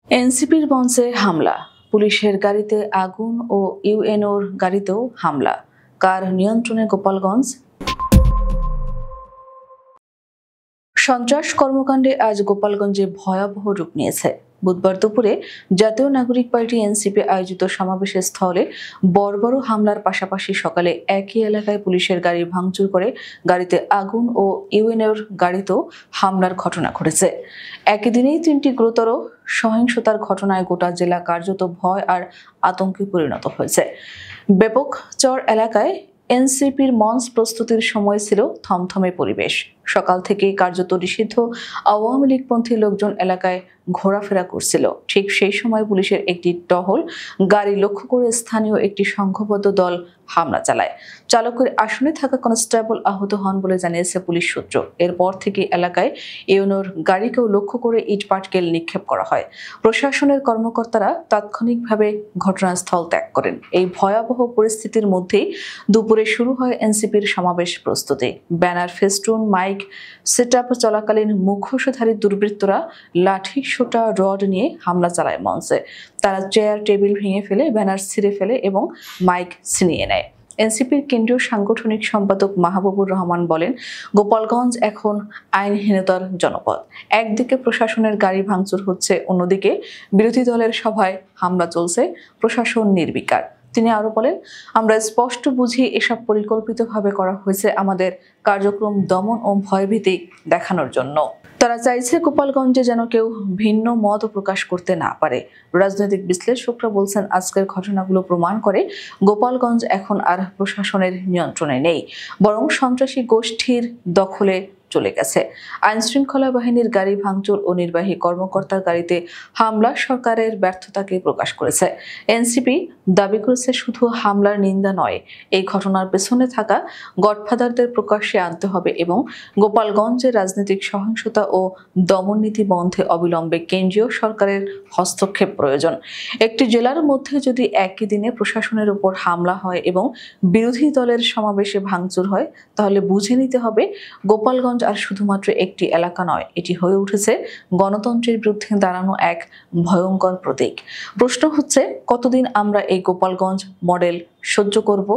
এনসিপির মঞ্চে হামলা, পুলিশের গাড়িতে আগুন ও ইউএনওর গাড়িতেও হামলা। কার নিয়ন্ত্রণে গোপালগঞ্জ? সন্ত্রাস কর্মকাণ্ডে আজ গোপালগঞ্জে ভয়াবহ রূপ নিয়েছে। বুধবার দুপুরে জাতীয় নাগরিক পার্টি এনসিপি আয়োজিত সমাবেশের স্থলে বর্বর হামলার পাশাপাশি সকালে একই এলাকায় পুলিশের গাড়ি ভাঙচুর করে গাড়িতে আগুন ও ইউএনওর গাড়িতেও হামলার ঘটনা ঘটেছে। একই দিনেই তিনটি গুরুতর সহিংসতার ঘটনায় গোটা জেলা কার্যত ভয় আর আতঙ্কে পরিণত হয়েছে। ব্যাপকচর এলাকায় এনসিপির মঞ্চ প্রস্তুতির সময় ছিল থমথমে পরিবেশ। সকাল থেকেই কার্যত নিষিদ্ধ আওয়ামী লীগপন্থী লোকজন এলাকায় ঘোরাফেরা করছিল। ঠিক সেই সময় পুলিশের একটি টহল গাড়ি লক্ষ্য করে স্থানীয় একটি সংঘবদ্ধ দল হামলা চালায়। চালকের আসনে থাকা কনস্টেবল আহত হন বলে জানিয়েছে পুলিশ সূত্র। এরপর থেকে এলাকায় ইউএনওর গাড়িকেও লক্ষ্য করে ইটপাটকেল নিক্ষেপ করা হয়। প্রশাসনের কর্মকর্তারা তাৎক্ষণিকভাবে ঘটনাস্থল ত্যাগ করেন। এই ভয়াবহ পরিস্থিতির মধ্যেই দুপুরে শুরু হয় এনসিপির সমাবেশ প্রস্তুতি। ব্যানার, ফেস্টুন, মাইক সেটআপ চলাকালীন মুখোশধারী দুর্বৃত্তরা লাঠি, সোঁটা, রড নিয়ে হামলা চালায় মঞ্চে। তারা চেয়ার টেবিল ভেঙে ফেলে, ব্যানার ছিঁড়ে ফেলে এবং মাইক ছিনিয়ে নেয়। এনসিপির কেন্দ্রীয় সাংগঠনিক সম্পাদক মাহবুবুর রহমান বলেন, গোপালগঞ্জ এখন আইনহীনতার জনপদ। একদিকে প্রশাসনের গাড়ি ভাঙচুর হচ্ছে, অন্যদিকে বিরোধী দলের সভায় হামলা চলছে, প্রশাসন নির্বিকার। তিনি আরো বলেন, আমরা স্পষ্ট বুঝি এসব পরিকল্পিতভাবে করা হয়েছে আমাদের কার্যক্রম দমন ও ভয়ভীতি দেখানোর জন্য। তারা চাইছে গোপালগঞ্জে যেন কেউ ভিন্ন মত প্রকাশ করতে না পারে। রাজনৈতিক বিশ্লেষকরা বলছেন, আজকের ঘটনাগুলো প্রমাণ করে গোপালগঞ্জ এখন আর প্রশাসনের নিয়ন্ত্রণে নেই, বরং সন্ত্রাসী গোষ্ঠীর দখলে চলে গেছে। আইন শৃঙ্খলা বাহিনীর গাড়ি ভাঙচুর ও নির্বাহী কর্মকর্তার গাড়িতে হামলা সরকারের ব্যর্থতাকে প্রকাশ করেছে। এনসিপি দাবি করেছে, শুধু হামলার নিন্দা নয়, এই ঘটনার পেছনে থাকা গডফাদারদের প্রকাশ্যে আনতে হবে এবং গোপালগঞ্জের রাজনৈতিক সহিংসতা ও দমননীতি বন্ধে অবিলম্বে কেন্দ্রীয় সরকারের হস্তক্ষেপ প্রয়োজন। একটি জেলার মধ্যে যদি একই দিনে প্রশাসনের উপর হামলা হয় এবং বিরোধী দলের সমাবেশে ভাঙচুর হয়, তাহলে বুঝে নিতে হবে গোপালগঞ্জ আর শুধুমাত্র একটি এলাকা নয়, এটি হয়ে উঠেছে গণতন্ত্রের বিরুদ্ধে দাঁড়ানো এক ভয়ঙ্কর প্রতীক। প্রশ্ন হচ্ছে, কতদিন আমরা এই গোপালগঞ্জ মডেল সহ্য করব?